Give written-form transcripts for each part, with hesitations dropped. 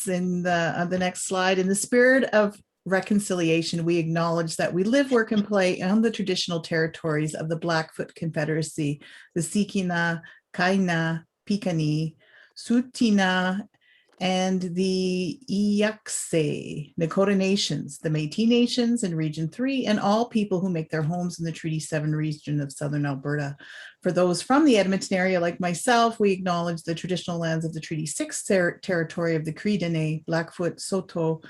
comments in the next slide. In the spirit of reconciliation, we acknowledge that we live, work, and play on the traditional territories of the Blackfoot Confederacy, the Sikina, Kaina, Piikani, Tsuut'ina, and the Yyz Nakota Nations, the Métis Nations in Region 3, and all people who make their homes in the Treaty 7 region of Southern Alberta. For those from the Edmonton area like myself, we acknowledge the traditional lands of the Treaty 6 territory of the Cree Dene, Blackfoot, Saulteaux,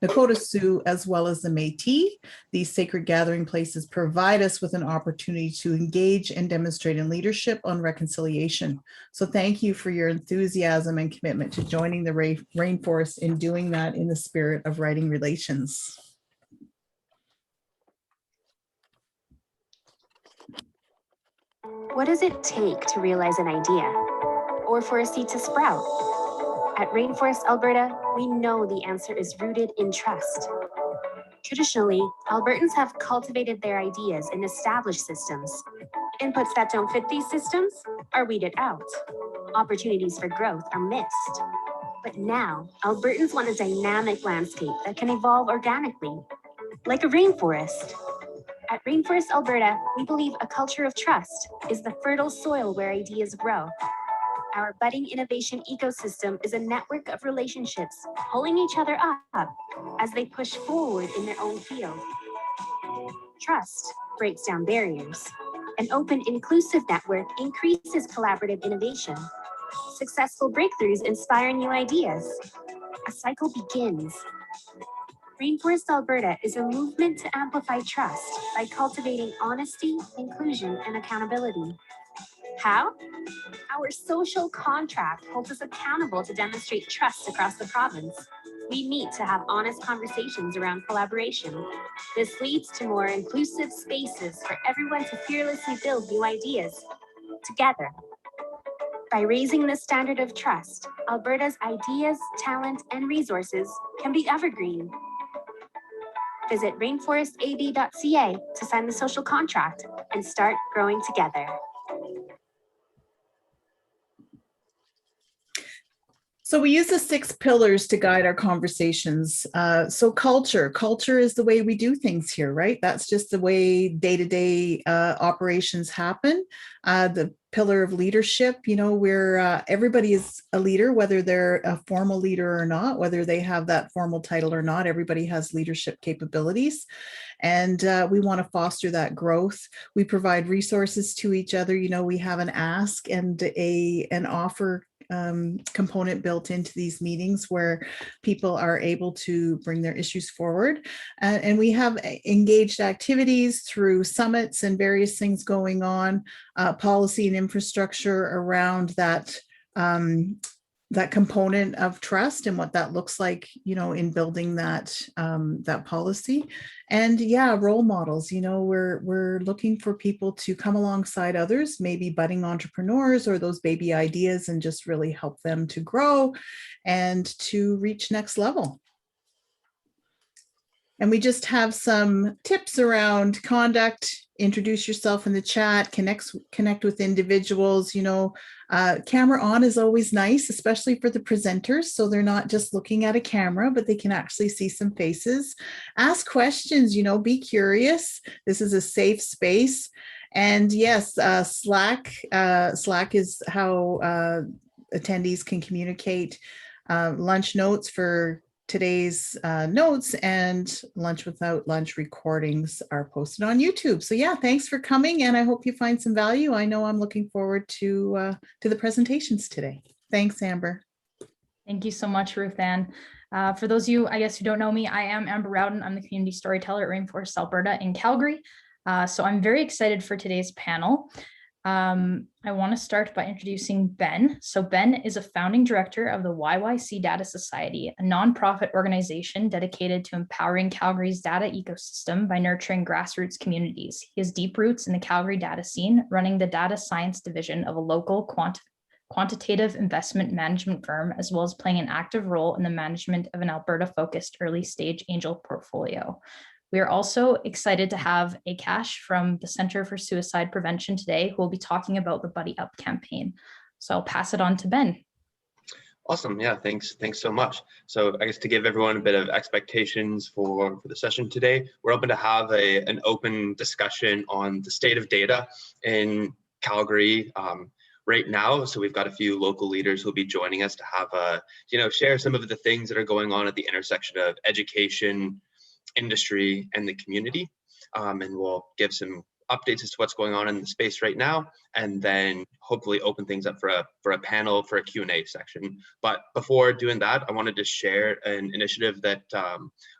Nakota Sioux, as well as the Métis. These sacred gathering places provide us with an opportunity to engage and demonstrate in leadership on reconciliation. So thank you for your enthusiasm and commitment to joining the rainforest in doing that in the spirit of writing relations. What does it take to realize an idea or for a seed to sprout? At Rainforest Alberta, we know the answer is rooted in trust. Traditionally, Albertans have cultivated their ideas in established systems. Inputs that don't fit these systems are weeded out. Opportunities for growth are missed. But now, Albertans want a dynamic landscape that can evolve organically, like a rainforest. At Rainforest Alberta, we believe a culture of trust is the fertile soil where ideas grow. Our budding innovation ecosystem is a network of relationships pulling each other up as they push forward in their own field. Trust breaks down barriers. An open, inclusive network increases collaborative innovation. Successful breakthroughs inspire new ideas. A cycle begins. Rainforest Alberta is a movement to amplify trust by cultivating honesty, inclusion, and accountability. How? Our social contract holds us accountable to demonstrate trust across the province. We meet to have honest conversations around collaboration. This leads to more inclusive spaces for everyone to fearlessly build new ideas together. By raising the standard of trust, Alberta's ideas, talent, and resources can be evergreen. Visit rainforestab.ca to sign the social contract and start growing together. So we use the 6 pillars to guide our conversations. So culture is the way we do things here, right? That's just the way day-to-day operations happen. The pillar of leadership, you know, where everybody is a leader, whether they're a formal leader or not, whether they have that formal title or not, everybody has leadership capabilities. And we want to foster that growth. We provide resources to each other. You know, we have an ask and an offer component built into these meetings where people are able to bring their issues forward. And we have engaged activities through summits and various things going on, policy and infrastructure around that that component of trust and what that looks like, you know, in building that that policy. And yeah, role models, you know, we're looking for people to come alongside others, maybe budding entrepreneurs or those baby ideas, and just really help them to grow and to reach next level. And we just have some tips around conduct. Introduce yourself in the chat, connect with individuals, you know, camera on is always nice, especially for the presenters. So they're not just looking at a camera, but they can actually see some faces. Ask questions, you know, be curious. This is a safe space. And yes, Slack is how attendees can communicate. Lunch notes for today's notes, and Lunch Without Lunch recordings are posted on YouTube. So yeah, thanks for coming, and I hope you find some value. I know I'm looking forward to the presentations today. Thanks, Amber. Thank you so much, Ruth Ann. For those of you, I guess, who don't know me, I am Amber Rowden. I'm the community storyteller at Rainforest Alberta in Calgary. So I'm very excited for today's panel. I want to start by introducing Ben. So Ben is a founding director of the YYC Data Society, a nonprofit organization dedicated to empowering Calgary's data ecosystem by nurturing grassroots communities. He has deep roots in the Calgary data scene, running the data science division of a local quantitative investment management firm, as well as playing an active role in the management of an Alberta-focused early-stage angel portfolio. We are also excited to have Akash from the Center for Suicide Prevention today, who will be talking about the Buddy Up campaign. So I'll pass it on to Ben. Awesome. Yeah, thanks so much. So I guess to give everyone a bit of expectations for the session today, we're open to have an open discussion on the state of data in Calgary right now. So we've got a few local leaders who'll be joining us to have share some of the things that are going on at the intersection of education, industry, and the community. And we'll give some updates as to what's going on in the space right now, and then hopefully open things up for a panel, for a Q&A section. But before doing that, I wanted to share an initiative that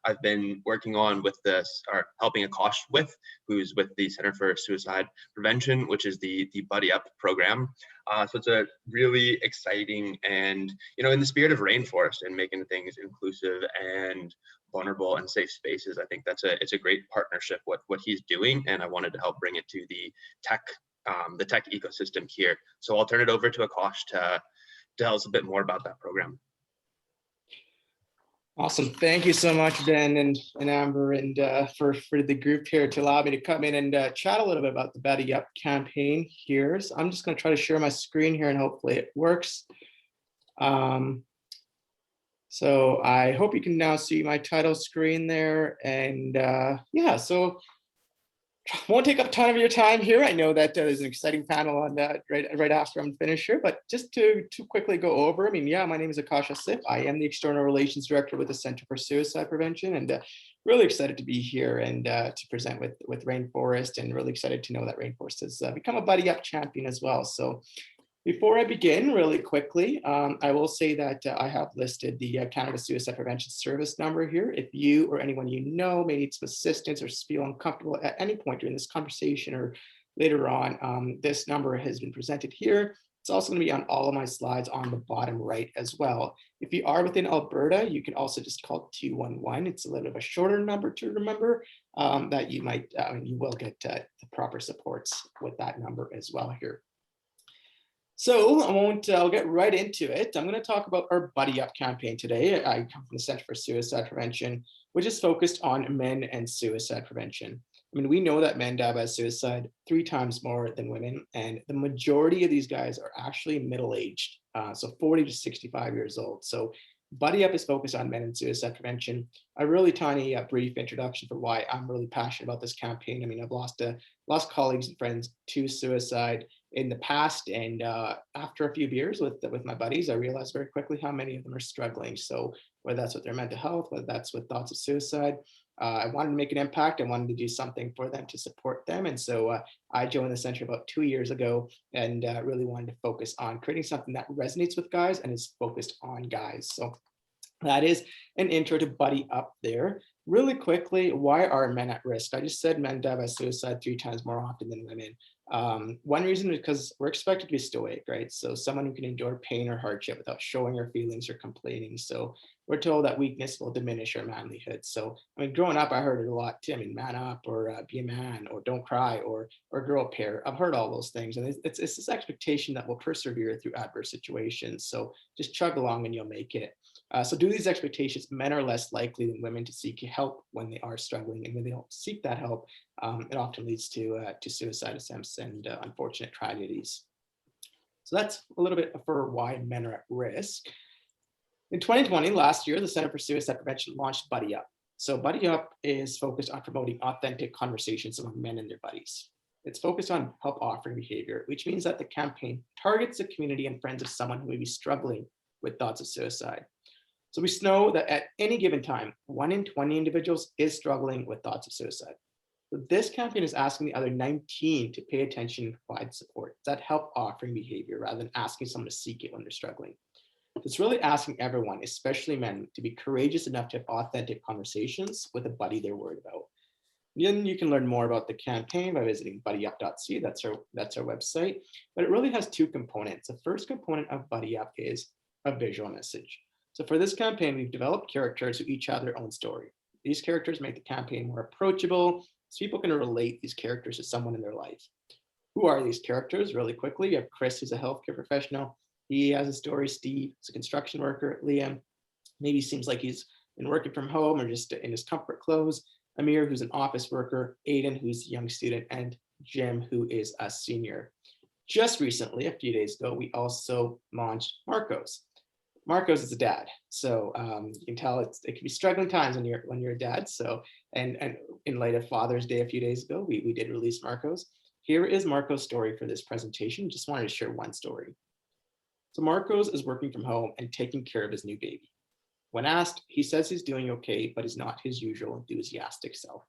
I've been working on with this, or helping Akash with, who's with the Center for Suicide Prevention, which is the Buddy Up program. So it's a really exciting, and in the spirit of Rainforest and making things inclusive and vulnerable and safe spaces. I think it's a great partnership with what he's doing, and I wanted to help bring it to the tech ecosystem here. So I'll turn it over to Akash to tell us a bit more about that program. Awesome. Thank you so much, Ben and Amber, and for the group here to allow me to come in and chat a little bit about the Buddy Up campaign here. So I'm just going to try to share my screen here and hopefully it works. So I hope you can now see my title screen there. And yeah, so won't take up a ton of your time here. I know that there's an exciting panel on that right after I'm finished here, but just to quickly go over, my name is Akash Asif. I am the External Relations Director with the Center for Suicide Prevention, and really excited to be here and to present with Rainforest, and really excited to know that Rainforest has become a Buddy Up champion as well. So before I begin, really quickly, I will say that I have listed the Canada Suicide Prevention Service number here. If you or anyone you know may need some assistance or feel uncomfortable at any point during this conversation or later on, this number has been presented here. It's also going to be on all of my slides on the bottom right as well. If you are within Alberta, you can also just call 211. It's a little bit of a shorter number to remember that you will get the proper supports with that number as well here. So I'll get right into it. I'm going to talk about our Buddy Up campaign today. I come from the Center for Suicide Prevention, which is focused on men and suicide prevention. We know that men die by suicide 3 times more than women, and the majority of these guys are actually middle-aged, so 40 to 65 years old. So Buddy Up is focused on men and suicide prevention. A really tiny, brief introduction for why I'm really passionate about this campaign. I've lost colleagues and friends to suicide in the past, and after a few beers with my buddies, I realized very quickly how many of them are struggling. So whether that's with their mental health, whether that's with thoughts of suicide, I wanted to make an impact. I wanted to do something for them to support them. And so I joined the center about 2 years ago, and really wanted to focus on creating something that resonates with guys and is focused on guys. So that is an intro to Buddy Up there. Really quickly, why are men at risk? I just said men die by suicide 3 times more often than women. One reason is because we're expected to be stoic, right? So someone who can endure pain or hardship without showing our feelings or complaining. So we're told that weakness will diminish our manlyhood. So, growing up, I heard it a lot too. Man up, or be a man, or don't cry, or grow a pair. I've heard all those things. And it's this expectation that we'll persevere through adverse situations. So just chug along and you'll make it. So due to these expectations, men are less likely than women to seek help when they are struggling. And when they don't seek that help, it often leads to suicide attempts and unfortunate tragedies. So that's a little bit for why men are at risk. In 2020, last year, the Center for Suicide Prevention launched Buddy Up. So Buddy Up is focused on promoting authentic conversations among men and their buddies. It's focused on help offering behavior, which means that the campaign targets the community and friends of someone who may be struggling with thoughts of suicide. So we know that at any given time, 1 in 20 individuals is struggling with thoughts of suicide. So this campaign is asking the other 19 to pay attention and provide support. It's that help offering behavior rather than asking someone to seek it when they're struggling. It's really asking everyone, especially men, to be courageous enough to have authentic conversations with a buddy they're worried about. And then you can learn more about the campaign by visiting buddyyup.ca. That's our website. But it really has 2 components. The first component of Buddy Up is a visual message. So for this campaign, we've developed characters who each have their own story. These characters make the campaign more approachable, so people can relate these characters to someone in their life. Who are these characters? Really quickly, we have Chris, who's a healthcare professional. He has a story. Steve is a construction worker. Liam maybe seems like he's been working from home or just in his comfort clothes. Amir, who's an office worker. Aiden, who's a young student. And Jim, who is a senior. Just recently, a few days ago, we also launched Marcos. Marcos is a dad, so you can tell it can be struggling times when you're a dad. So and in light of Father's Day a few days ago, we did release Marcos. Here is Marcos' story for this presentation. Just wanted to share one story. So Marcos is working from home and taking care of his new baby. When asked, he says he's doing okay, but is not his usual enthusiastic self.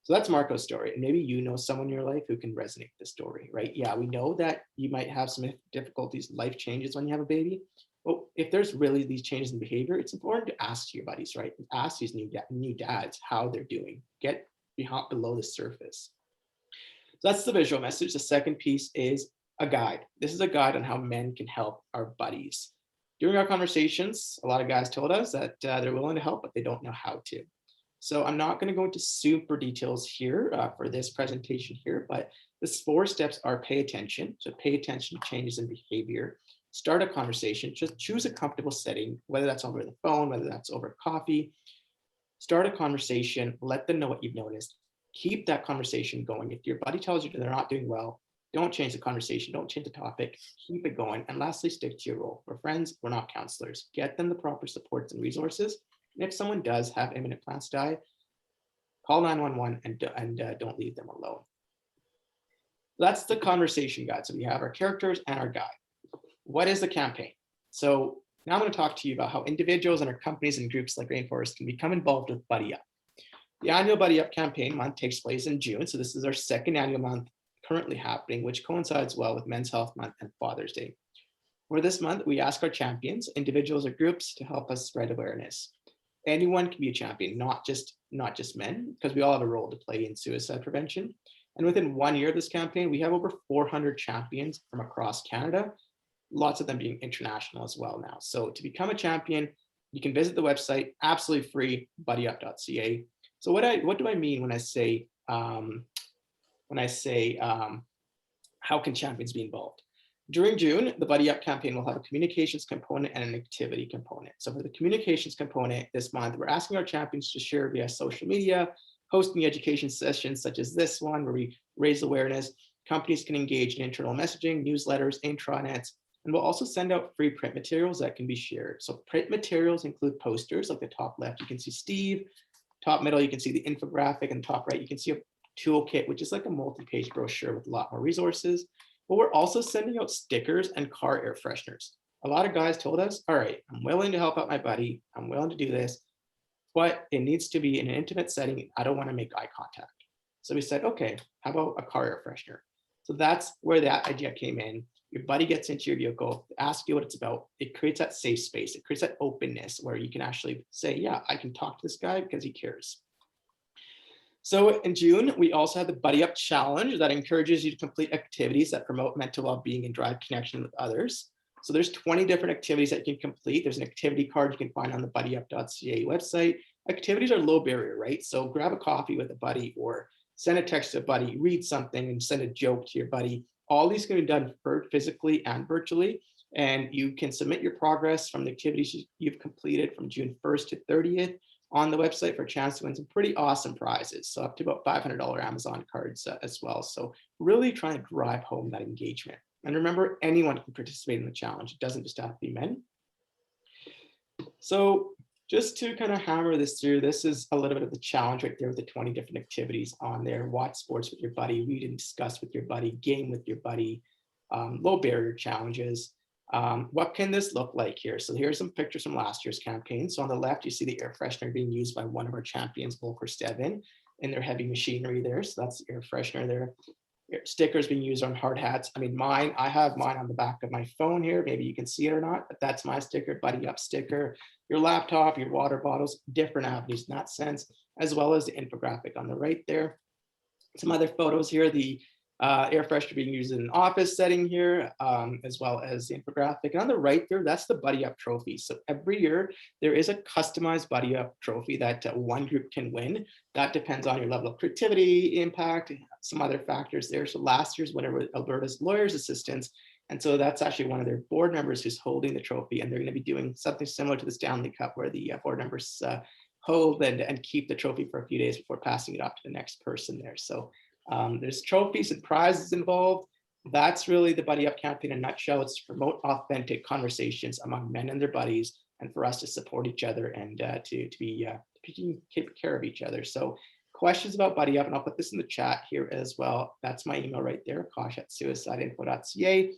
So that's Marco's story. And maybe you know someone in your life who can resonate with this story, right? Yeah, we know that you might have some difficulties, life changes when you have a baby. Well, if there's really these changes in behavior, it's important to ask your buddies, right? Ask these new dads how they're doing. Get below the surface. So that's the visual message. The second piece is a guide. This is a guide on how men can help our buddies. During our conversations, a lot of guys told us that they're willing to help, but they don't know how to. So I'm not going to go into super details here for this presentation here, but the 4 steps are pay attention. So pay attention to changes in behavior, start a conversation, just choose a comfortable setting, whether that's over the phone, whether that's over coffee, start a conversation, let them know what you've noticed, keep that conversation going. If your buddy tells you they're not doing well, don't change the conversation, don't change the topic, keep it going. And lastly, stick to your role. We're friends, we're not counselors. Get them the proper supports and resources. And if someone does have imminent plans to die, call 911 and don't leave them alone. That's the conversation guide. So we have our characters and our guide. What is the campaign? So now I'm going to talk to you about how individuals and our companies and groups like Rainforest can become involved with Buddy Up. The annual Buddy Up campaign month takes place in June. So this is our 2nd annual month currently happening, which coincides well with Men's Health Month and Father's Day. For this month, we ask our champions, individuals or groups, to help us spread awareness. Anyone can be a champion, not just men, because we all have a role to play in suicide prevention. And within 1 year of this campaign, we have over 400 champions from across Canada, lots of them being international as well now. So to become a champion, you can visit the website, absolutely free, buddyyup.ca. So what do I mean when I say how can champions be involved? During June, the Buddy Up campaign will have a communications component and an activity component. So for the communications component this month, we're asking our champions to share via social media, hosting education sessions such as this one, where we raise awareness. Companies can engage in internal messaging, newsletters, intranets, and we'll also send out free print materials that can be shared. So print materials include posters, like the top left, you can see Steve, top middle, you can see the infographic, and top right, you can see a toolkit, which is like a multi-page brochure with a lot more resources. But we're also sending out stickers and car air fresheners. A lot of guys told us, all right, I'm willing to help out my buddy, I'm willing to do this, but it needs to be in an intimate setting. I don't want to make eye contact. So we said, okay, how about a car air freshener? So that's where that idea came in. Your buddy gets into your vehicle, asks you what it's about. It creates that safe space. It creates that openness where you can actually say, yeah, I can talk to this guy because he cares. So in June, we also have the Buddy Up Challenge that encourages you to complete activities that promote mental well-being and drive connection with others. So there's 20 different activities that you can complete. There's an activity card you can find on the buddyyup.ca website. Activities are low barrier, right? So grab a coffee with a buddy or send a text to a buddy, read something and send a joke to your buddy. All these can be done physically and virtually. And you can submit your progress from the activities you've completed from June 1st to 30th on the website for a chance to win some pretty awesome prizes. So up to about $500 Amazon cards as well. So really trying to drive home that engagement. And remember, anyone can participate in the challenge. It doesn't just have to be men. So just to kind of hammer this through, this is a little bit of the challenge right there with the 20 different activities on there. Watch sports with your buddy, read and discuss with your buddy, game with your buddy, low barrier challenges. What can this look like here? So here's some pictures from last year's campaign. So on the left, you see the air freshener being used by one of our champions, Volker Steven, in their heavy machinery there. So that's the air freshener there. Stickers being used on hard hats. I mean, I have mine on the back of my phone here. Maybe you can see it or not, but that's my sticker, Buddy Up sticker. Your laptop, your water bottles, different avenues in that sense, as well as the infographic on the right there. Some other photos here, the air freshener being used in an office setting here, as well as the infographic. And on the right there, that's the Buddy Up trophy. So every year there is a customized Buddy Up trophy that one group can win. That depends on your level of creativity, impact, some other factors there. So last year's winner was Alberta's Lawyers Assistants. And so that's actually one of their board members who's holding the trophy. And they're going to be doing something similar to the Stanley Cup, where the board members hold and keep the trophy for a few days before passing it off to the next person there. So there's trophies and prizes involved. That's really the Buddy Up campaign in a nutshell. It's to promote authentic conversations among men and their buddies, and for us to support each other and to be taking care of each other. So questions about Buddy Up, and I'll put this in the chat here as well. That's my email right there, akash@suicideinfo.ca.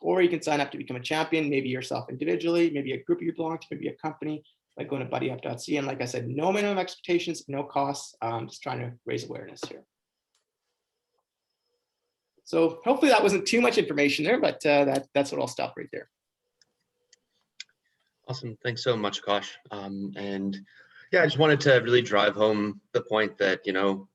Or you can sign up to become a champion, maybe yourself individually, maybe a group you belong to, maybe a company, by going to buddyyup.ca. And like I said, no minimum expectations, no costs, just trying to raise awareness here. So hopefully that wasn't too much information there, but that's what I'll stop right there. Awesome. Thanks so much, Akash. And yeah, I just wanted to really drive home the point that, you know,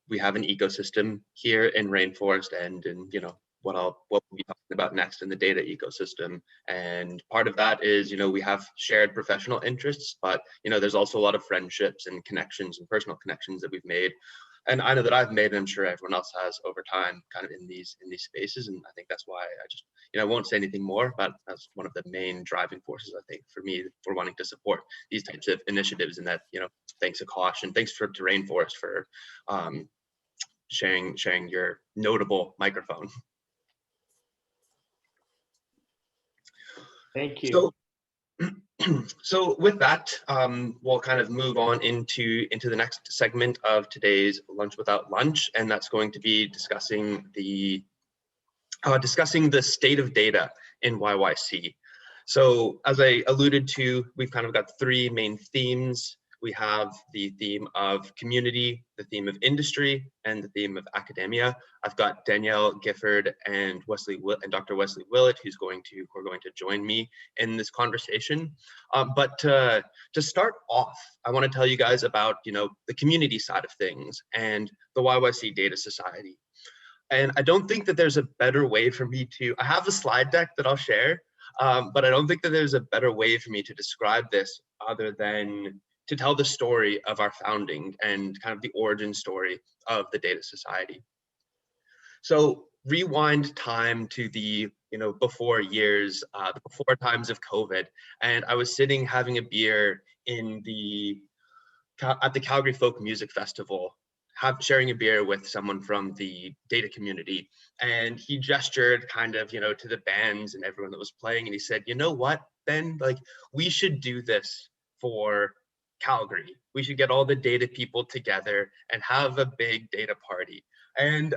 we have an ecosystem here in Rainforest, and in, you know, what we'll be talking about next in the data ecosystem. And part of that is, you know, we have shared professional interests, but, you know, there's also a lot of friendships and connections and personal connections that we've made. And I know that I've made, and I'm sure everyone else has over time, kind of in these spaces. And I think that's why I just, you know, I won't say anything more, but that's one of the main driving forces, I think, for me, for wanting to support these types of initiatives. And that, you know, thanks Akash, and thanks to Rainforest for sharing your notable microphone. Thank you. So with that, we'll kind of move on into the next segment of today's Lunch Without Lunch, and that's going to be discussing the state of data in YYC. So as I alluded to, we've kind of got three main themes. We have the theme of community, the theme of industry, and the theme of academia. I've got Danielle Gifford and Dr. Wesley Willett, who are going to join me in this conversation. But to start off, I want to tell you guys about, you know, the community side of things and the YYC Data Society. And I don't think that there's a better way for me to, I have a slide deck that I'll share, but I don't think that there's a better way for me to describe this other than to tell the story of our founding and kind of the origin story of the Data Society. So rewind time to the, you know, before times of COVID, and I was sitting having a beer at the Calgary Folk Music Festival, sharing a beer with someone from the data community, and he gestured kind of, you know, to the bands and everyone that was playing, and he said, you know what, Ben, like, we should do this for Calgary. We should get all the data people together and have a big data party. And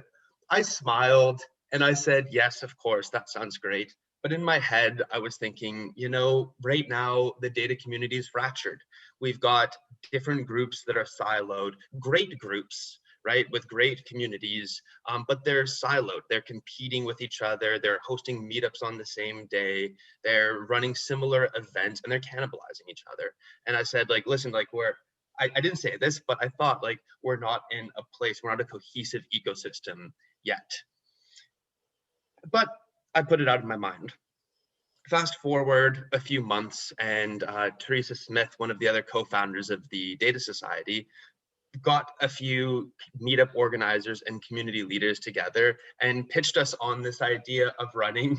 I smiled and I said, yes, of course, that sounds great. But in my head, I was thinking, you know, right now the data community is fractured. We've got different groups that are siloed, great groups, right, with great communities, but they're siloed. They're competing with each other. They're hosting meetups on the same day. They're running similar events, and they're cannibalizing each other. And I said, like, listen, like, I didn't say this, but I thought, like, we're not in a place, we're not a cohesive ecosystem yet. But I put it out of my mind. Fast forward a few months, and Teresa Smith, one of the other co-founders of the Data Society, got a few meetup organizers and community leaders together and pitched us on this idea of running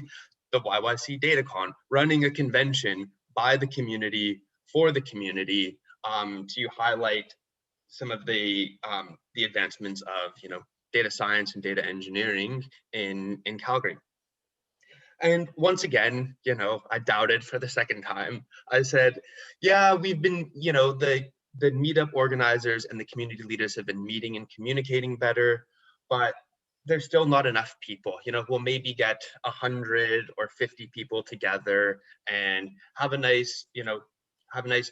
the YYC DataCon, running a convention by the community for the community, to highlight some of the advancements of, you know, data science and data engineering in Calgary. And once again, you know, I doubted for the second time. I said, yeah, we've been, you know, the meetup organizers and the community leaders have been meeting and communicating better, but there's still not enough people. You know, we'll maybe get 100 or 50 people together and have a nice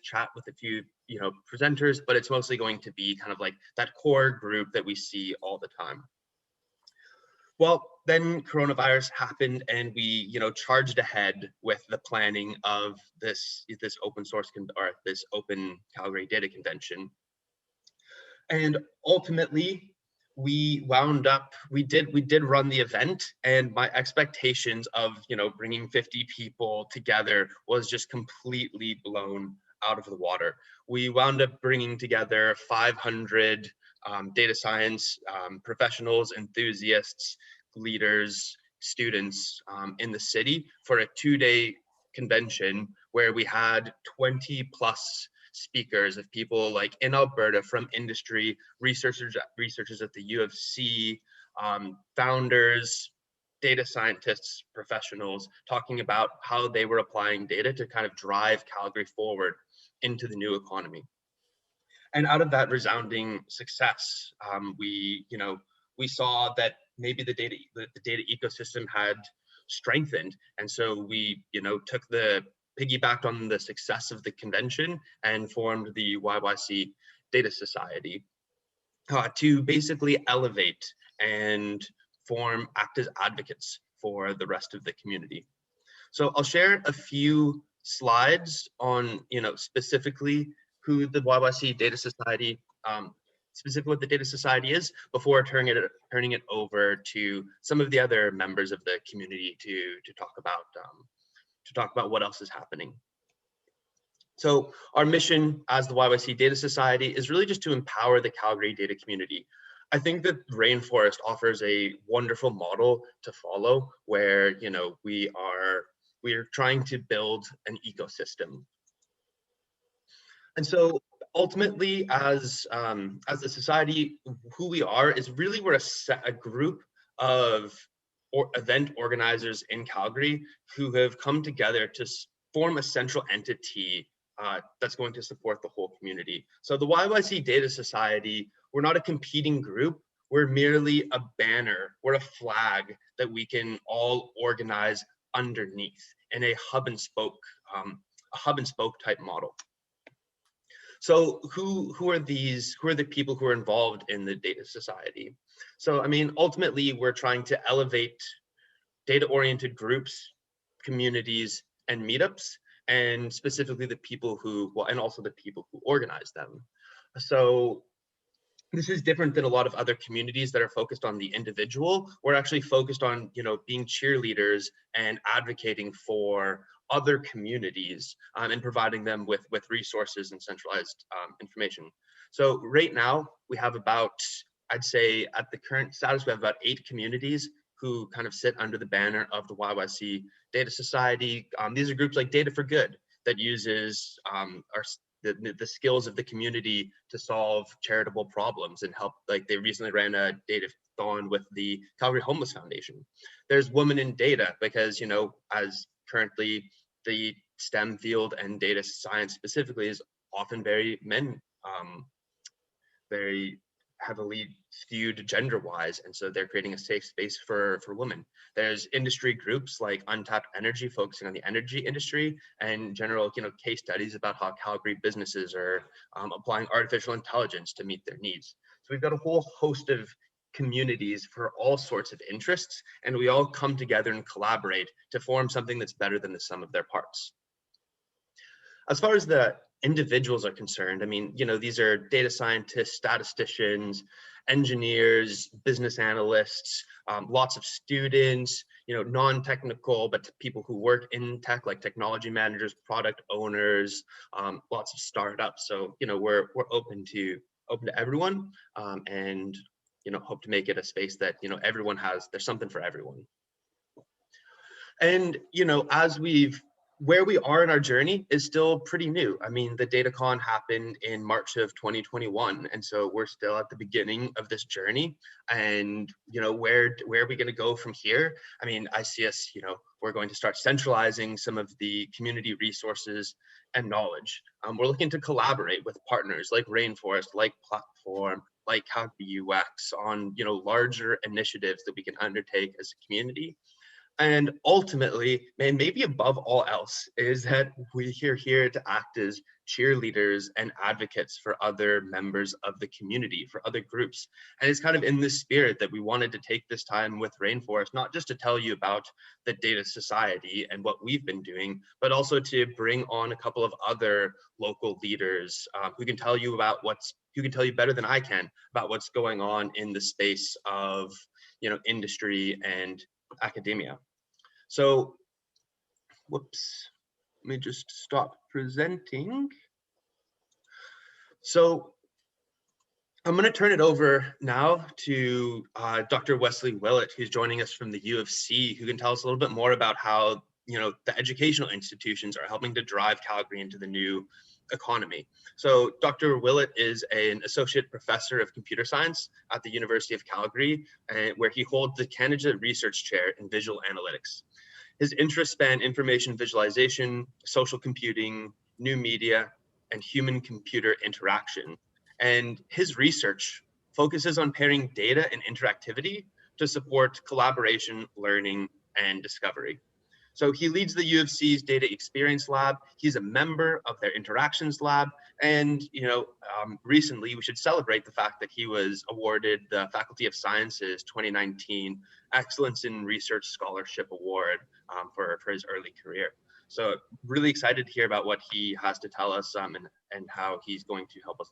chat with a few, you know, presenters, but it's mostly going to be kind of like that core group that we see all the time. Well, then coronavirus happened, and we, you know, charged ahead with the planning of this open source or this open Calgary data convention. And ultimately, we did run the event, and my expectations of, you know, bringing 50 people together was just completely blown out of the water. We wound up bringing together 500 data science professionals, enthusiasts, leaders, students in the city for a 2-day convention where we had 20+ speakers of people like in Alberta from industry, researchers at the U of C, founders, data scientists, professionals, talking about how they were applying data to kind of drive Calgary forward into the new economy. And out of that resounding success, we saw that maybe the data ecosystem had strengthened, and so we piggybacked on the success of the convention and formed the YYC Data Society to basically elevate and act as advocates for the rest of the community. So I'll share a few slides on, specifically who the YYC Data Society, specifically what the Data Society is, before turning it over to some of the other members of the community to talk about what else is happening. So our mission as the YYC Data Society is really just to empower the Calgary data community. I think that Rainforest offers a wonderful model to follow where, we are trying to build an ecosystem. And so ultimately as a society, who we are is really we're a group of event organizers in Calgary who have come together to form a central entity that's going to support the whole community. So the YYC Data Society, we're not a competing group, we're merely a banner, we're a flag that we can all organize underneath in a hub and spoke type model. So who are the people who are involved in the Data Society? So, ultimately we're trying to elevate data-oriented groups, communities, and meetups, and specifically the people and also the people who organize them. So this is different than a lot of other communities that are focused on the individual. We're actually focused on, being cheerleaders and advocating for other communities and providing them with resources and centralized information. So right now we have I'd say at the current status, we have about 8 communities who kind of sit under the banner of the YYC Data Society. These are groups like Data for Good that uses the skills of the community to solve charitable problems and help. Like they recently ran a data-thon with the Calgary Homeless Foundation. There's Women in Data because, as currently the STEM field and data science specifically is often very very heavily skewed gender-wise, and so they're creating a safe space for women. There's industry groups like Untapped Energy, focusing on the energy industry, and general case studies about how Calgary businesses are applying artificial intelligence to meet their needs. So we've got a whole host of communities for all sorts of interests, and we all come together and collaborate to form something that's better than the sum of their parts. As far as the individuals are concerned, these are data scientists, statisticians, engineers, business analysts, lots of students, non-technical, but people who work in tech, like technology managers, product owners, lots of startups. So, we're open to everyone, and, hope to make it a space that, there's something for everyone. And, where we are in our journey is still pretty new. The DataCon happened in March of 2021. And so we're still at the beginning of this journey. And, where are we going to go from here? I see us, we're going to start centralizing some of the community resources and knowledge. We're looking to collaborate with partners like Rainforest, like Platform, like Calgary UX on, larger initiatives that we can undertake as a community. And ultimately, maybe above all else, is that we're here to act as cheerleaders and advocates for other members of the community, for other groups. And it's kind of in this spirit that we wanted to take this time with Rainforest, not just to tell you about the Data Society and what we've been doing, but also to bring on a couple of other local leaders who can tell you better than I can about what's going on in the space of, industry and academia. So, whoops, let me just stop presenting. So I'm going to turn it over now to Dr. Wesley Willett, who's joining us from the U of C, who can tell us a little bit more about how, the educational institutions are helping to drive Calgary into the new economy. So Dr. Willett is an associate professor of computer science at the University of Calgary, where he holds the Canada Research Chair in Visual Analytics. His interests span information visualization, social computing, new media, and human-computer interaction. And his research focuses on pairing data and interactivity to support collaboration, learning, and discovery. So he leads the U of C's Data Experience Lab. He's a member of their Interactions Lab. And recently we should celebrate the fact that he was awarded the Faculty of Sciences 2019 Excellence in Research Scholarship Award for his early career. So really excited to hear about what he has to tell us and how he's going to help us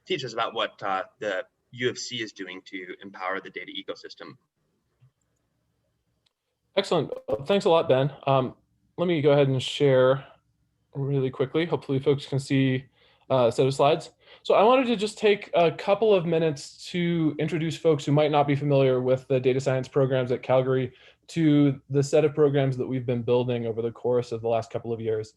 teach us about what the U of C is doing to empower the data ecosystem. Excellent. Thanks a lot, Ben. Let me go ahead and share really quickly. Hopefully folks can see a set of slides. So I wanted to just take a couple of minutes to introduce folks who might not be familiar with the data science programs at Calgary to the set of programs that we've been building over the course of the last couple of years.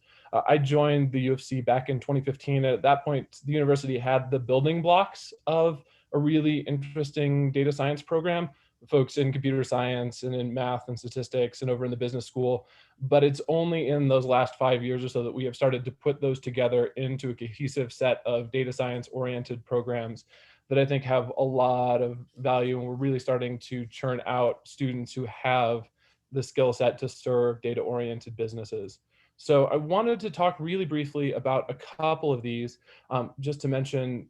I joined the U of C back in 2015. At that point, the university had the building blocks of a really interesting data science program, folks in computer science and in math and statistics and over in the business school. But it's only in those last 5 years or so that we have started to put those together into a cohesive set of data science oriented programs that I think have a lot of value. And we're really starting to churn out students who have the skill set to serve data oriented businesses. So I wanted to talk really briefly about a couple of these, just to mention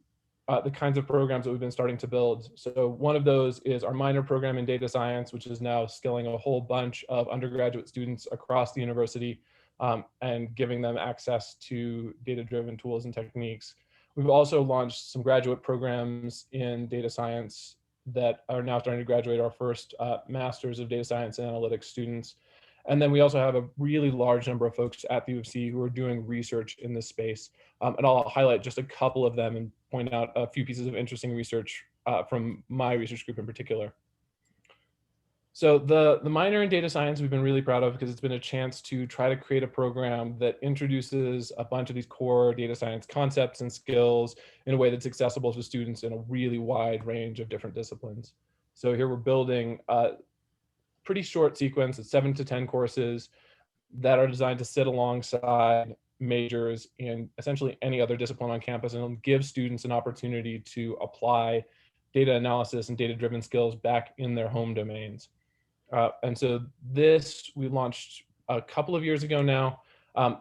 the kinds of programs that we've been starting to build. So one of those is our minor program in data science, which is now skilling a whole bunch of undergraduate students across the university and giving them access to data-driven tools and techniques. We've also launched some graduate programs in data science that are now starting to graduate our first Masters of Data Science and Analytics students. And then we also have a really large number of folks at the U of C who are doing research in this space. And I'll highlight just a couple of them and point out a few pieces of interesting research from my research group in particular. So the minor in data science we've been really proud of because it's been a chance to try to create a program that introduces a bunch of these core data science concepts and skills in a way that's accessible to students in a really wide range of different disciplines. So here we're building a pretty short sequence of 7 to 10 courses that are designed to sit alongside majors in essentially any other discipline on campus and give students an opportunity to apply data analysis and data-driven skills back in their home domains. And so this we launched a couple of years ago now,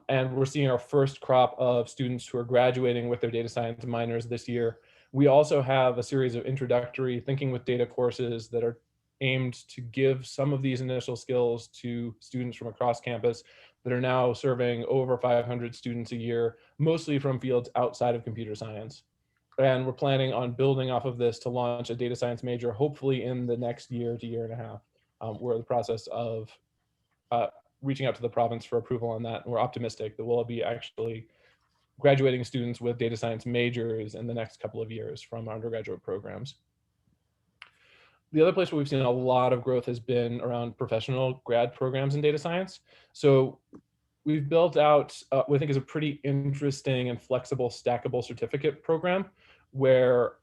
and we're seeing our first crop of students who are graduating with their data science minors this year. We also have a series of introductory thinking with data courses that are aimed to give some of these initial skills to students from across campus that are now serving over 500 students a year, mostly from fields outside of computer science. And we're planning on building off of this to launch a data science major, hopefully in the next year to year and a half. We're in the process of reaching out to the province for approval on that. And we're optimistic that we'll be actually graduating students with data science majors in the next couple of years from our undergraduate programs. The other place where we've seen a lot of growth has been around professional grad programs in data science. So we've built out what I think is a pretty interesting and flexible stackable certificate program where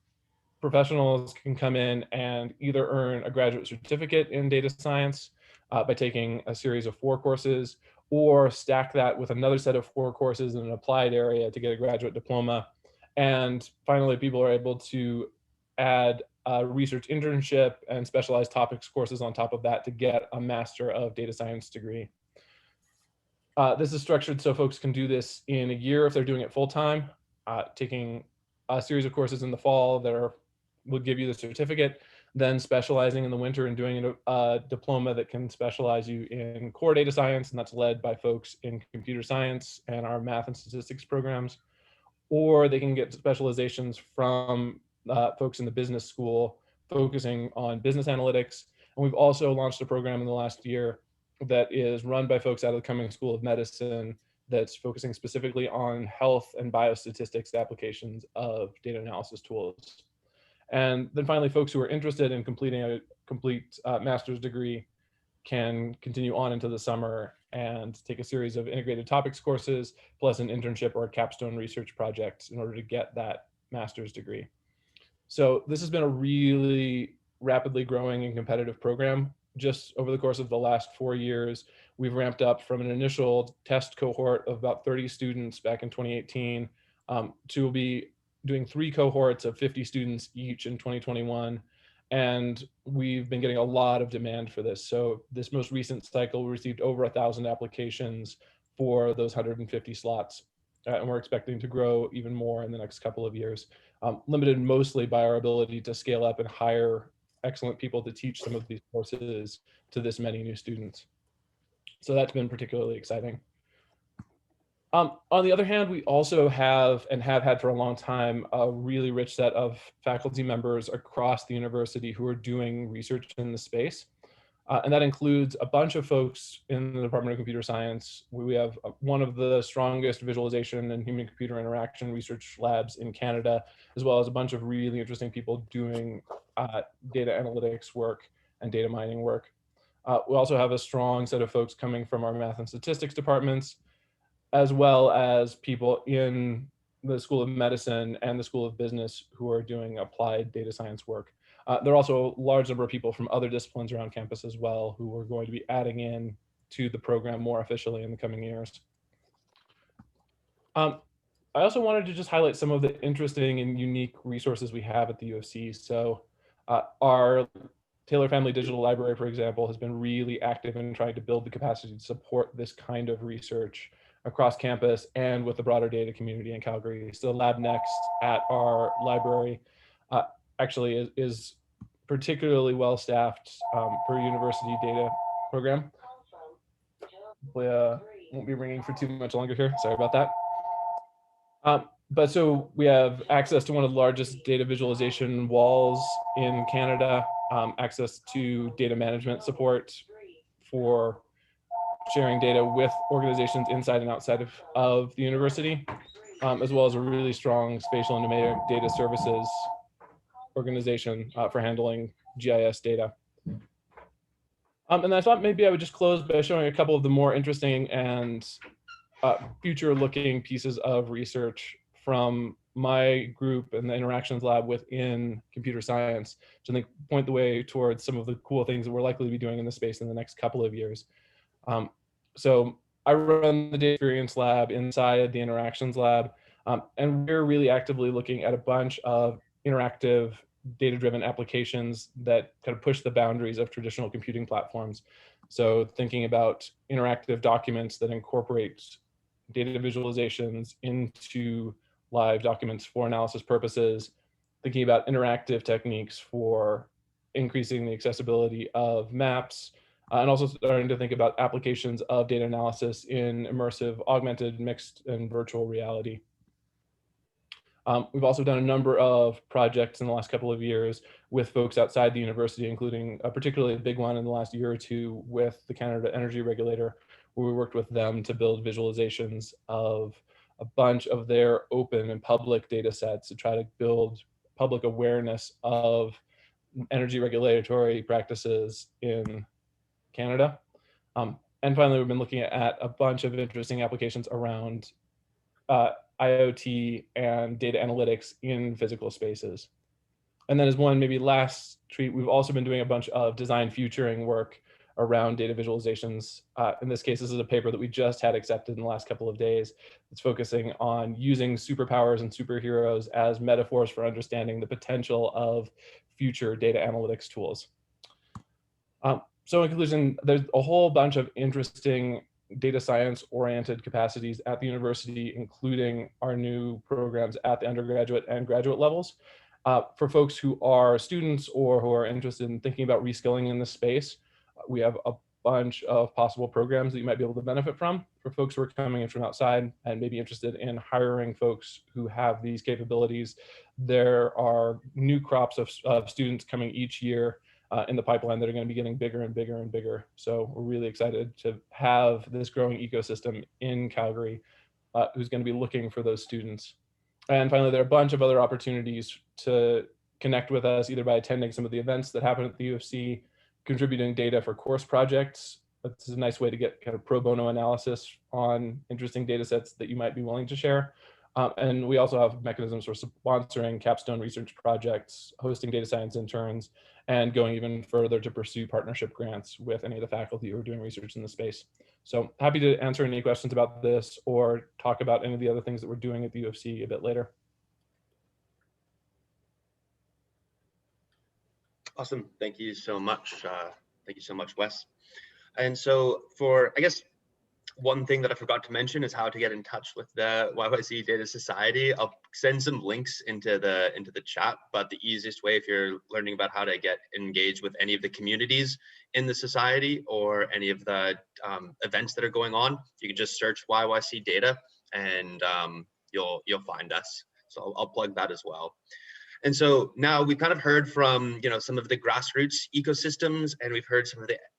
professionals can come in and either earn a graduate certificate in data science by taking a series of 4 courses, or stack that with another set of 4 courses in an applied area to get a graduate diploma. And finally, people are able to add a research internship and specialized topics courses on top of that to get a Master of Data Science degree. This is structured so folks can do this in a year if they're doing it full-time, taking a series of courses in the fall that will give you the certificate, then specializing in the winter and doing a diploma that can specialize you in core data science, and that's led by folks in computer science and our math and statistics programs. Or they can get specializations from folks in the business school focusing on business analytics. And we've also launched a program in the last year that is run by folks out of the Cummings School of Medicine that's focusing specifically on health and biostatistics applications of data analysis tools. And then finally, folks who are interested in completing a complete master's degree can continue on into the summer and take a series of integrated topics courses, plus an internship or a capstone research project in order to get that master's degree. So this has been a really rapidly growing and competitive program. Just over the course of the last 4 years, we've ramped up from an initial test cohort of about 30 students back in 2018 to be doing 3 cohorts of 50 students each in 2021. And we've been getting a lot of demand for this. So this most recent cycle, we received over 1,000 applications for those 150 slots. And we're expecting to grow even more in the next couple of years, limited mostly by our ability to scale up and hire excellent people to teach some of these courses to this many new students. So that's been particularly exciting. On the other hand, we also have and have had for a long time a really rich set of faculty members across the university who are doing research in the space. And that includes a bunch of folks in the Department of Computer Science. We have one of the strongest visualization and human-computer interaction research labs in Canada, as well as a bunch of really interesting people doing data analytics work and data mining work. We also have a strong set of folks coming from our math and statistics departments, as well as people in the School of Medicine and the School of Business who are doing applied data science work. There are also a large number of people from other disciplines around campus as well who are going to be adding in to the program more officially in the coming years. I also wanted to just highlight some of the interesting and unique resources we have at the U of C. So our Taylor Family Digital Library, for example, has been really active in trying to build the capacity to support this kind of research across campus and with the broader data community in Calgary. So Lab Next at our library actually is particularly well staffed for a university data program. We won't be ringing for too much longer here. Sorry about that. But so we have access to one of the largest data visualization walls in Canada, access to data management support for sharing data with organizations inside and outside of the university, as well as a really strong spatial and numeric data services organization for handling GIS data. And I thought maybe I would just close by showing a couple of the more interesting and future-looking pieces of research from my group and the interactions lab within computer science, which I think point the way towards some of the cool things that we're likely to be doing in the space in the next couple of years. So I run the data experience lab inside the interactions lab, and we're really actively looking at a bunch of interactive data-driven applications that kind of push the boundaries of traditional computing platforms. So thinking about interactive documents that incorporate data visualizations into live documents for analysis purposes, thinking about interactive techniques for increasing the accessibility of maps, and also starting to think about applications of data analysis in immersive, augmented, mixed, and virtual reality. We've also done a number of projects in the last couple of years with folks outside the university, including a particularly big one in the last year or two with the Canada Energy Regulator, where we worked with them to build visualizations of a bunch of their open and public data sets to try to build public awareness of energy regulatory practices in Canada. And finally, we've been looking at a bunch of interesting applications around IoT and data analytics in physical spaces. And then as one maybe last treat, we've also been doing a bunch of design futuring work around data visualizations. In this case, this is a paper that we just had accepted in the last couple of days. It's focusing on using superpowers and superheroes as metaphors for understanding the potential of future data analytics tools. So in conclusion, there's a whole bunch of interesting data science oriented capacities at the university, including our new programs at the undergraduate and graduate levels. For folks who are students or who are interested in thinking about reskilling in this space, we have a bunch of possible programs that you might be able to benefit from. For folks who are coming in from outside and maybe interested in hiring folks who have these capabilities, there are new crops of students coming each year in the pipeline that are going to be getting bigger and bigger and bigger. So we're really excited to have this growing ecosystem in Calgary who's going to be looking for those students. And finally, there are a bunch of other opportunities to connect with us, either by attending some of the events that happen at the U of C, contributing data for course projects, This is a nice way to get kind of pro bono analysis on interesting data sets that you might be willing to share. And we also have mechanisms for sponsoring capstone research projects, hosting data science interns, and going even further to pursue partnership grants with any of the faculty who are doing research in the space. So happy to answer any questions about this or talk about any of the other things that we're doing at the U of C a bit later. Awesome. Thank you so much. Thank you so much, Wes. And so for, I guess, one thing that I forgot to mention is how to get in touch with the YYC Data Society. I'll send some links into the chat, but the easiest way, if you're learning about how to get engaged with any of the communities in the society or any of the events that are going on, you can just search YYC Data and you'll find us. So I'll plug that as well. And so now we've kind of heard from some of the grassroots ecosystems, and we've heard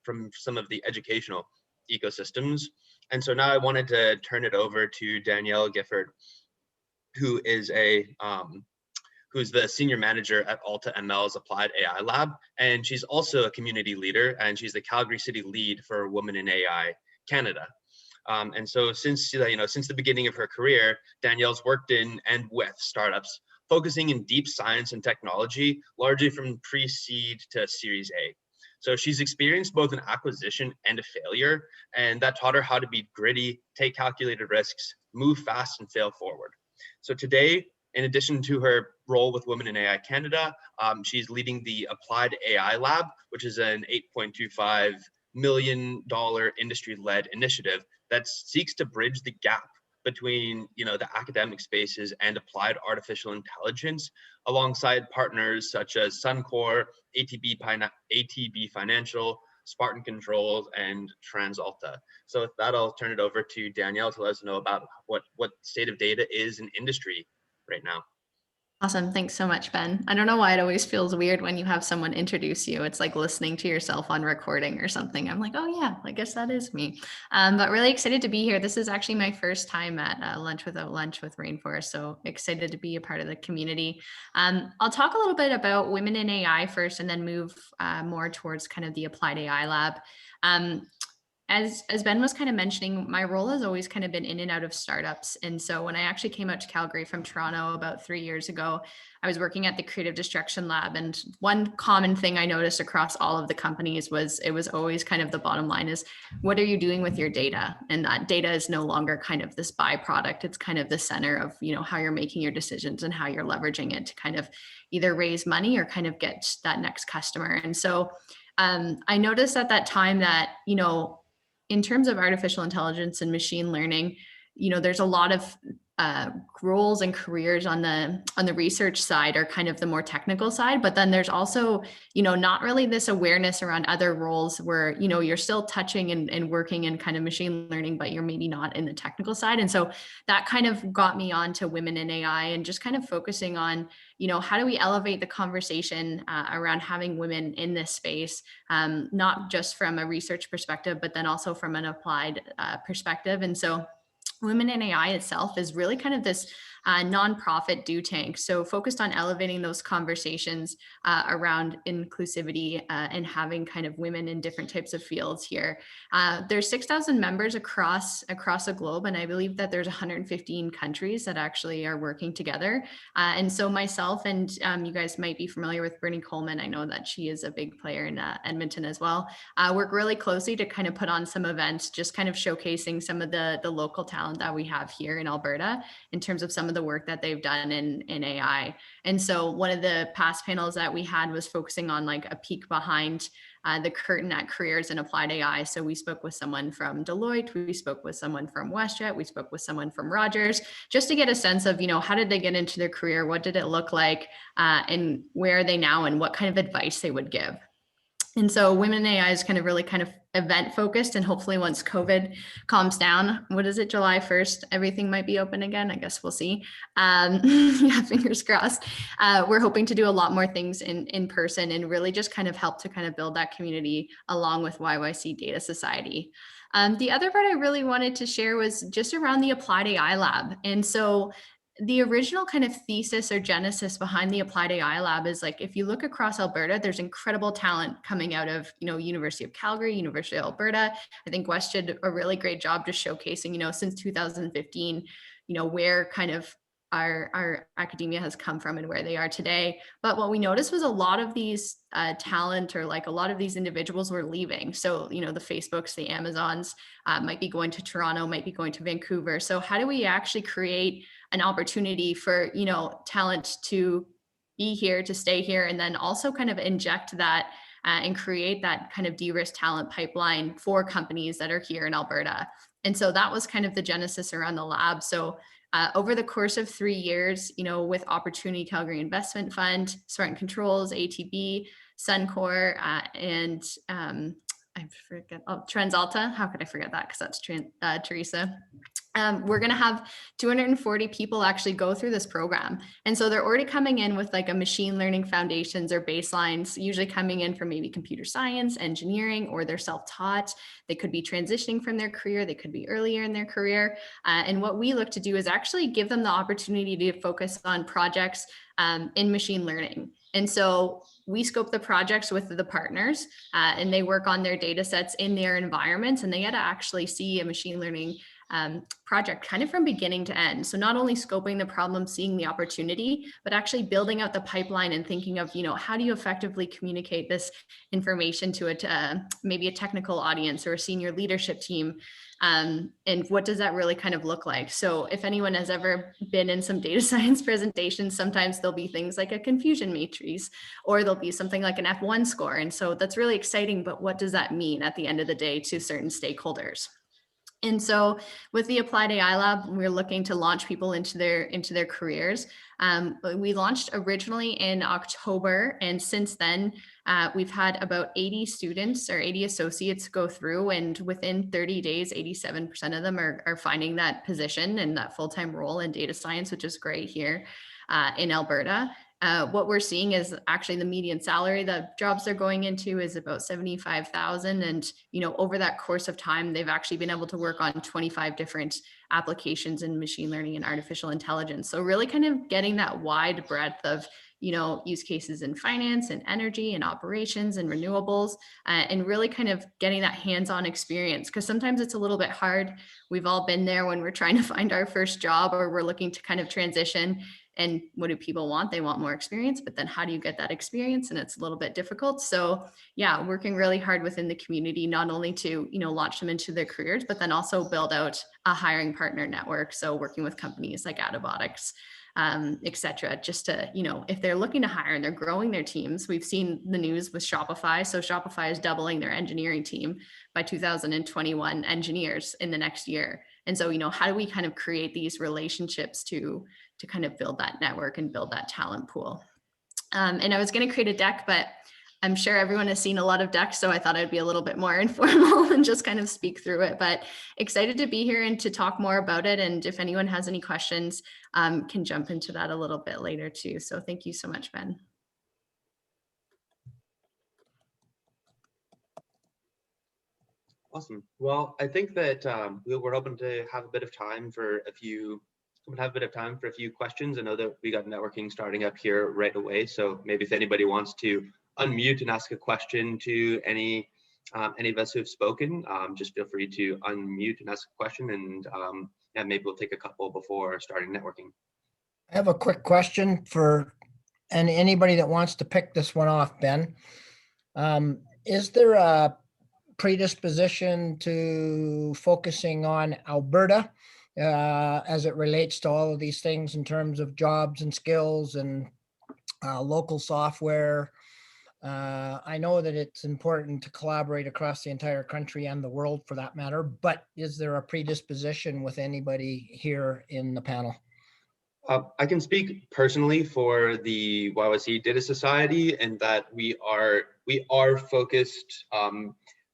from some of the educational ecosystems. And so now I wanted to turn it over to Danielle Gifford, who is who's the senior manager at AltaML's Applied AI Lab, and she's also a community leader, and she's the Calgary City lead for Women in AI Canada. And so since the beginning of her career, Danielle's worked in and with startups focusing in deep science and technology, largely from pre-seed to Series A. So she's experienced both an acquisition and a failure, and that taught her how to be gritty, take calculated risks, move fast, and fail forward. So today, in addition to her role with Women in AI Canada, she's leading the Applied AI Lab, which is an $8.25 million industry-led initiative that seeks to bridge the gap between the academic spaces and applied artificial intelligence, alongside partners such as Suncor, ATB Financial, Spartan Controls, and TransAlta. So with that, I'll turn it over to Danielle to let us know about what state of data is in industry right now. Awesome. Thanks so much, Ben. I don't know why it always feels weird when you have someone introduce you. It's like listening to yourself on recording or something. I'm like, oh yeah, I guess that is me. But really excited to be here. This is actually my first time at Lunch Without Lunch with Rainforest. So excited to be a part of the community. I'll talk a little bit about women in AI first and then move more towards kind of the Applied AI Lab. As Ben was kind of mentioning, my role has always kind of been in and out of startups. And so when I actually came out to Calgary from Toronto about 3 years ago, I was working at the Creative Destruction Lab. And one common thing I noticed across all of the companies was it was always kind of the bottom line is, what are you doing with your data? And that data is no longer kind of this byproduct. It's kind of the center of, how you're making your decisions and how you're leveraging it to kind of either raise money or kind of get that next customer. And so I noticed at that time that, in terms of artificial intelligence and machine learning, there's a lot of roles and careers on the research side are kind of the more technical side, but then there's also, not really this awareness around other roles where, you're still touching and working in kind of machine learning, but you're maybe not in the technical side. And so that kind of got me on to Women in AI and just kind of focusing on, how do we elevate the conversation around having women in this space, not just from a research perspective, but then also from an applied perspective. And so Women in AI itself is really kind of this nonprofit do tank. So focused on elevating those conversations around inclusivity and having kind of women in different types of fields here. There's 6,000 members across the globe, and I believe that there's 115 countries that actually are working together. And so myself and you guys might be familiar with Brittany Coleman. I know that she is a big player in Edmonton as well. Work really closely to kind of put on some events, just kind of showcasing some of the local talent that we have here in Alberta in terms of some of the work that they've done in AI. And so one of the past panels that we had was focusing on like a peek behind the curtain at careers in applied AI. So we spoke with someone from Deloitte, we spoke with someone from WestJet, we spoke with someone from Rogers, just to get a sense of, how did they get into their career? What did it look like? And where are they now? And what kind of advice they would give? And so Women in AI is kind of event focused, and hopefully once COVID calms down, what is it, July 1st, everything might be open again. I guess we'll see. Yeah, fingers crossed. We're hoping to do a lot more things in person and really just kind of help to kind of build that community along with YYC Data Society. The other part I really wanted to share was just around the Applied AI Lab. And so the original kind of thesis or genesis behind the Applied AI Lab is like, if you look across Alberta, there's incredible talent coming out of, University of Calgary, University of Alberta. I think Wes did a really great job just showcasing, since 2015, where kind of our academia has come from and where they are today. But what we noticed was a lot of these talent, or like a lot of these individuals were leaving. So, the Facebooks, the Amazons might be going to Toronto, might be going to Vancouver. So how do we actually create an opportunity for, talent to be here, to stay here, and then also kind of inject that and create that kind of de-risk talent pipeline for companies that are here in Alberta. And so that was kind of the genesis around the lab. So over the course of 3 years, with Opportunity Calgary Investment Fund, Smart Controls, ATB, Suncor, and I forget, TransAlta. How could I forget that? Because that's Teresa. We're going to have 240 people actually go through this program. And so they're already coming in with like a machine learning foundations or baselines, usually coming in from maybe computer science, engineering, or they're self-taught. They could be transitioning from their career. They could be earlier in their career. And what we look to do is actually give them the opportunity to focus on projects in machine learning. And so we scope the projects with the partners and they work on their data sets in their environments, and they get to actually see a machine learning project kind of from beginning to end. So not only scoping the problem, seeing the opportunity, but actually building out the pipeline and thinking of, how do you effectively communicate this information to maybe a technical audience or a senior leadership team? And what does that really kind of look like? So if anyone has ever been in some data science presentations, sometimes there'll be things like a confusion matrix, or there'll be something like an F1 score. And so that's really exciting, but what does that mean at the end of the day to certain stakeholders? And so with the Applied AI Lab, we're looking to launch people into their careers. We launched originally in October, and since then we've had about 80 students or 80 associates go through, and within 30 days, 87% of them are finding that position and that full-time role in data science, which is great here in Alberta. What we're seeing is actually the median salary that jobs they're going into is about 75,000. And, over that course of time, they've actually been able to work on 25 different applications in machine learning and artificial intelligence. So really kind of getting that wide breadth of, use cases in finance and energy and operations and renewables, and really kind of getting that hands-on experience. Because sometimes it's a little bit hard. We've all been there when we're trying to find our first job, or we're looking to kind of transition. And what do people want? They want more experience, but then how do you get that experience? And it's a little bit difficult. So yeah, working really hard within the community, not only to, launch them into their careers, but then also build out a hiring partner network. So working with companies like Adabotics, et cetera, just to, if they're looking to hire and they're growing their teams. We've seen the news with Shopify. So Shopify is doubling their engineering team by 2021 engineers in the next year. And so, how do we kind of create these relationships to kind of build that network and build that talent pool? And I was going to create a deck, but I'm sure everyone has seen a lot of decks, so I thought I'd be a little bit more informal and just kind of speak through it. But excited to be here and to talk more about it. And if anyone has any questions, can jump into that a little bit later too. So thank you so much, Ben. Awesome. Well, I think that we're hoping to have a bit of time for a few questions. I know that we got networking starting up here right away. So maybe if anybody wants to unmute and ask a question to any of us who have spoken, just feel free to unmute and ask a question, and maybe we'll take a couple before starting networking. I have a quick question for anybody that wants to pick this one off, Ben. Is there a predisposition to focusing on Alberta as it relates to all of these things in terms of jobs and skills and local software? I know that it's important to collaborate across the entire country and the world for that matter, but is there a predisposition with anybody here in the panel? I can speak personally for the YYC Data Society, and that we are focused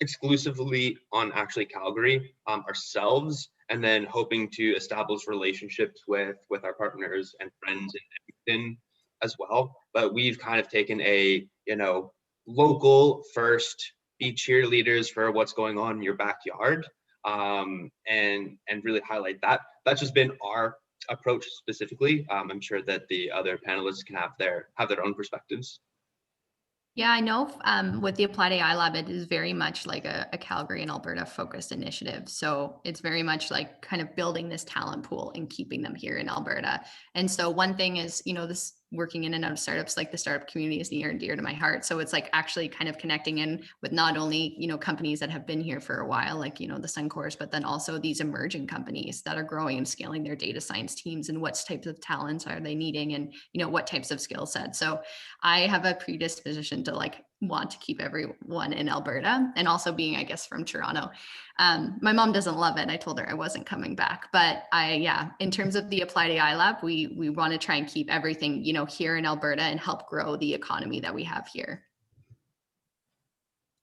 exclusively on actually Calgary ourselves, and then hoping to establish relationships with our partners and friends in Edmonton as well. But we've kind of taken a, local first, be cheerleaders for what's going on in your backyard, and really highlight that. That's just been our approach specifically. I'm sure that the other panelists can have their own perspectives. Yeah, I know with the Applied AI Lab, it is very much like a Calgary and Alberta focused initiative. So it's very much like kind of building this talent pool and keeping them here in Alberta. And so one thing is, you know, this working in and out of startups, like the startup community is near and dear to my heart. So it's like actually kind of connecting in with not only, you know, companies that have been here for a while, like, you know, the Suncors, but then also these emerging companies that are growing and scaling their data science teams, and what types of talents are they needing, and, you know, what types of skill sets. So I have a predisposition to like want to keep everyone in Alberta, and also being, I guess, from Toronto. My mom doesn't love it. I told her I wasn't coming back, but yeah, in terms of the Applied AI Lab, we want to try and keep everything, you know, here in Alberta and help grow the economy that we have here.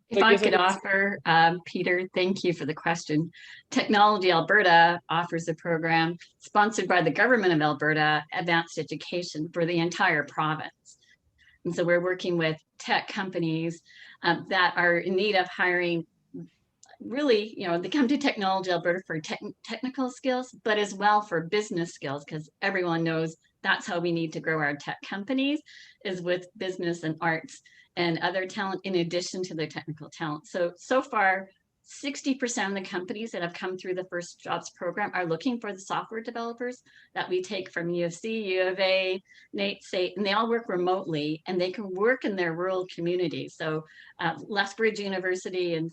If I could offer, Peter, thank you for the question. Technology Alberta offers a program sponsored by the government of Alberta, advanced education for the entire province. And so we're working with tech companies that are in need of hiring. Really, you know, they come to Technology Alberta for technical skills, but as well for business skills, because everyone knows that's how we need to grow our tech companies, is with business and arts and other talent in addition to their technical talent. So far, 60% of the companies that have come through the First Jobs program are looking for the software developers that we take from U of C, U of A, Nate, State, and they all work remotely, and they can work in their rural communities. So Lethbridge University and,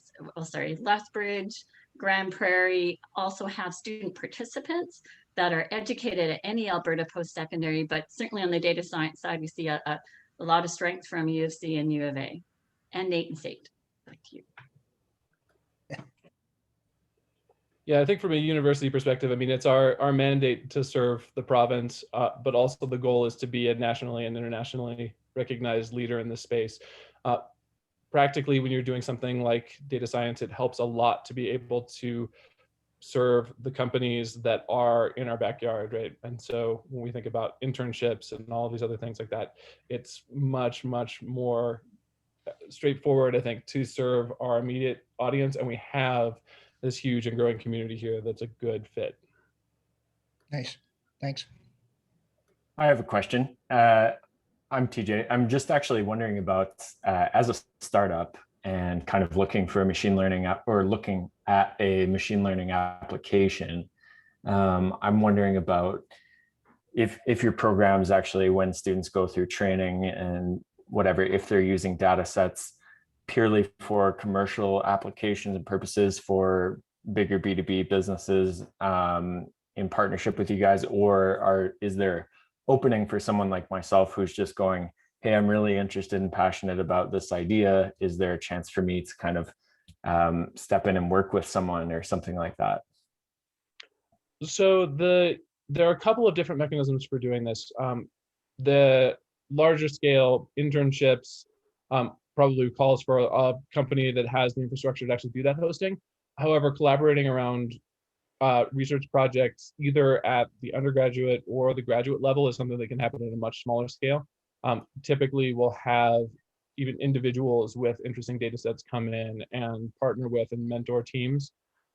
Lethbridge, Grand Prairie also have student participants that are educated at any Alberta post-secondary, but certainly on the data science side, we see a lot of strength from U of C and U of A, and Nate and State. Thank you. Yeah, I think from a university perspective, I mean, it's our mandate to serve the province, but also the goal is to be a nationally and internationally recognized leader in this space. Practically, when you're doing something like data science, it helps a lot to be able to serve the companies that are in our backyard, right? And so when we think about internships and all these other things like that, it's much, much more straightforward, I think, to serve our immediate audience. And we have this huge and growing community here that's a good fit. Nice, thanks. I have a question. I'm TJ. I'm just actually wondering about, as a startup and kind of looking for a machine learning app, or looking at a machine learning application, I'm wondering about if your programs actually, when students go through training and whatever, if they're using data sets purely for commercial applications and purposes for bigger B2B businesses in partnership with you guys, or is there opening for someone like myself who's just going, hey, I'm really interested and passionate about this idea. Is there a chance for me to kind of step in and work with someone or something like that? So there are a couple of different mechanisms for doing this. The larger scale internships probably calls for a company that has the infrastructure to actually do that hosting. However, collaborating around research projects, either at the undergraduate or the graduate level, is something that can happen at a much smaller scale. Typically, we'll have even individuals with interesting data sets come in and partner with and mentor teams.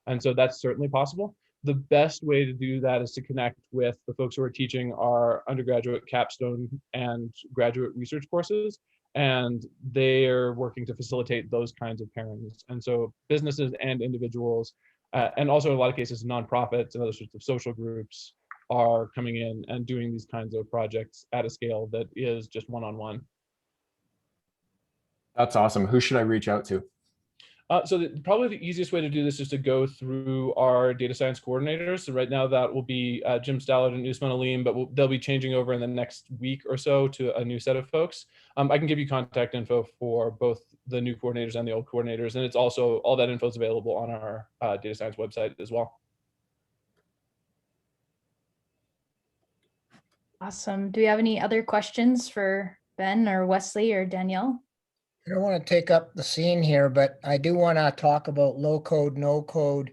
And so that's certainly possible. The best way to do that is to connect with the folks who are teaching our undergraduate capstone and graduate research courses, and they're working to facilitate those kinds of pairings. And so businesses and individuals, and also in a lot of cases, nonprofits and other sorts of social groups are coming in and doing these kinds of projects at a scale that is just one-on-one. That's awesome. Who should I reach out to? So probably the easiest way to do this is to go through our data science coordinators. So right now that will be Jim Stallard and Usman Aleem, but they'll be changing over in the next week or so to a new set of folks. I can give you contact info for both the new coordinators and the old coordinators. And it's also, all that info is available on our data science website as well. Awesome. Do we have any other questions for Ben or Wesley or Danielle? I don't want to take up the scene here, but I do want to talk about low code, no code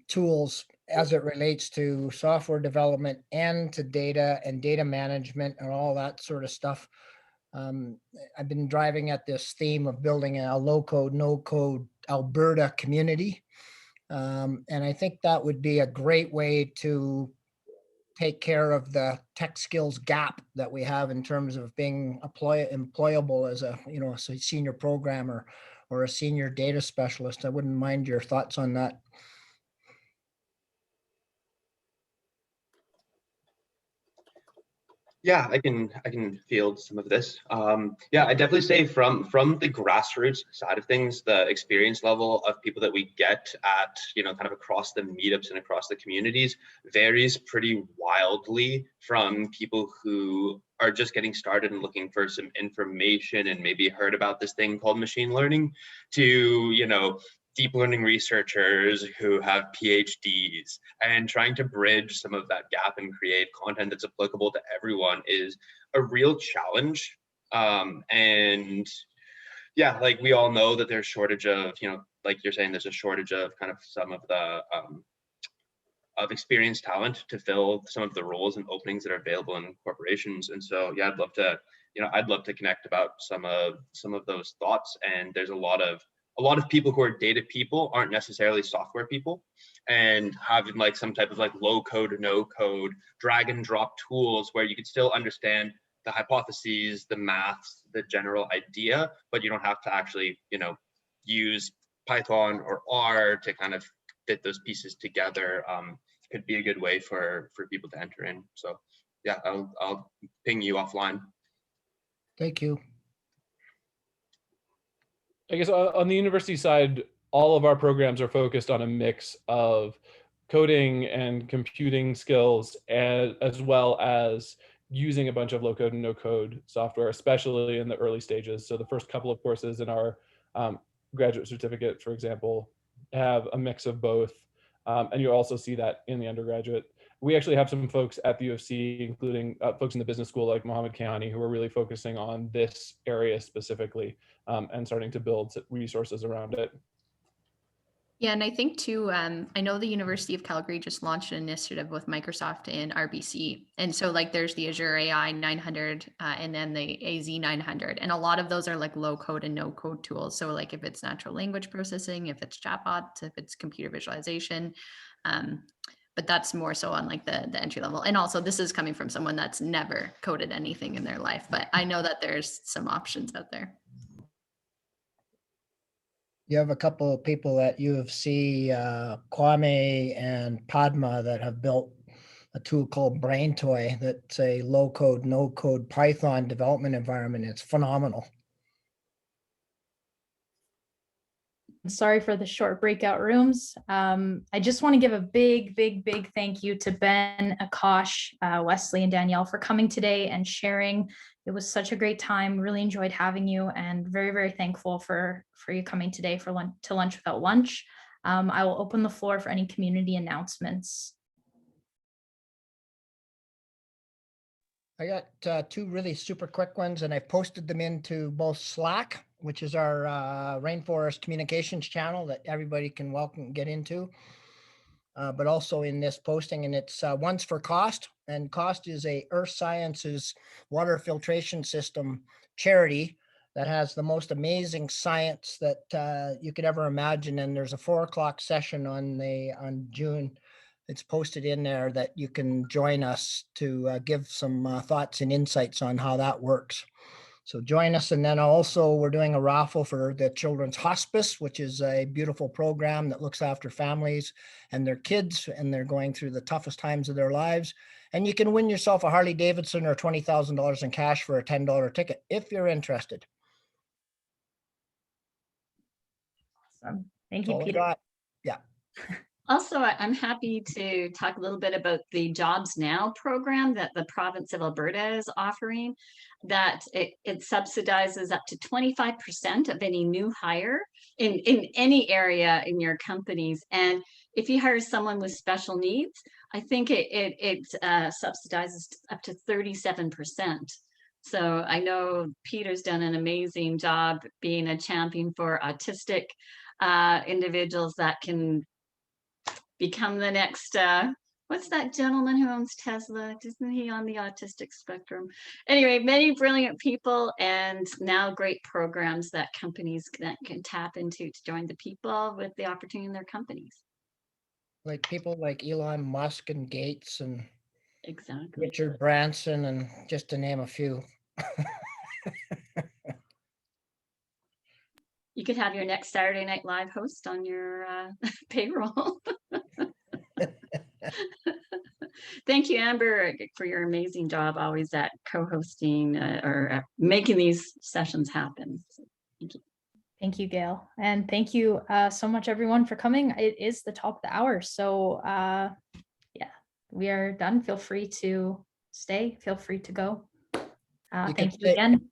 tools as it relates to software development and to data and data management and all that sort of stuff. I've been driving at this theme of building a low code, no code Alberta community. And I think that would be a great way to take care of the tech skills gap that we have in terms of being employable as a, you know, a senior programmer or a senior data specialist. I wouldn't mind your thoughts on that. Yeah, I can field some of this. Yeah, I definitely say from the grassroots side of things, the experience level of people that we get at, you know, kind of across the meetups and across the communities varies pretty wildly from people who are just getting started and looking for some information and maybe heard about this thing called machine learning to, you know, deep learning researchers who have PhDs, and trying to bridge some of that gap and create content that's applicable to everyone is a real challenge. And yeah, like we all know that there's shortage of, you know, like you're saying, there's a shortage of kind of some of the of experienced talent to fill some of the roles and openings that are available in corporations. And so yeah, I'd love to, you know, I'd love to connect about some of those thoughts. And there's a lot of people who are data people aren't necessarily software people, and having like some type of like low code, no code, drag and drop tools where you can still understand the hypotheses, the maths, the general idea, but you don't have to actually, you know, use Python or R to kind of fit those pieces together. Could be a good way for people to enter in. So yeah, I'll ping you offline. Thank you. I guess on the university side, all of our programs are focused on a mix of coding and computing skills, as well as using a bunch of low code and no code software, especially in the early stages. So the first couple of courses in our graduate certificate, for example, have a mix of both. And you also see that in the undergraduate. We actually have some folks at the U of C, including folks in the business school like Mohammed Kayani, who are really focusing on this area specifically and starting to build resources around it. Yeah, and I think too, I know the University of Calgary just launched an initiative with Microsoft and RBC. And so like there's the Azure AI 900 and then the AZ 900. And a lot of those are like low code and no code tools. So like if it's natural language processing, if it's chatbots, if it's computer visualization, but that's more so on like the entry level. And also this is coming from someone that's never coded anything in their life, but I know that there's some options out there. You have a couple of people at U of C, Kwame and Padma, that have built a tool called Braintoy that's a low code, no code Python development environment. It's phenomenal. Sorry for the short breakout rooms. I just want to give a big thank you to Ben, Akash, Wesley, and Danielle for coming today and sharing. It was such a great time. Really enjoyed having you, and very thankful for you coming today for lunch without lunch. I will open the floor for any community announcements. I got two really super quick ones, and I posted them into both Slack, which is our Rainforest Communications channel that everybody can welcome get into, but also in this posting. And it's one's for COST, and COST is a Earth Sciences water filtration system charity that has the most amazing science that you could ever imagine. And there's a 4 o'clock session on June. It's posted in there that you can join us to give some thoughts and insights on how that works. So join us. And then also we're doing a raffle for the Children's Hospice, which is a beautiful program that looks after families and their kids, and they're going through the toughest times of their lives. And you can win yourself a Harley Davidson or $20,000 in cash for a $10 ticket if you're interested. Awesome. Thank you, Peter. Yeah. Also, I'm happy to talk a little bit about the Jobs Now program that the province of Alberta is offering, that it subsidizes up to 25% of any new hire in any area in your companies. And if you hire someone with special needs, I think it subsidizes up to 37%. So I know Peter's done an amazing job being a champion for autistic individuals that can become the next, what's that gentleman who owns Tesla? Isn't he on the autistic spectrum? Anyway, many brilliant people, and now great programs that companies can tap into to join the people with the opportunity in their companies. Like people like Elon Musk and Gates and Exactly. Richard Branson, and just to name a few. You could have your next Saturday Night Live host on your payroll. Thank you, Amber, for your amazing job always at co-hosting or making these sessions happen. So, thank you. Thank you, Gail. And thank you so much, everyone, for coming. It is the top of the hour. So yeah, we are done. Feel free to stay. Feel free to go. Thank you again.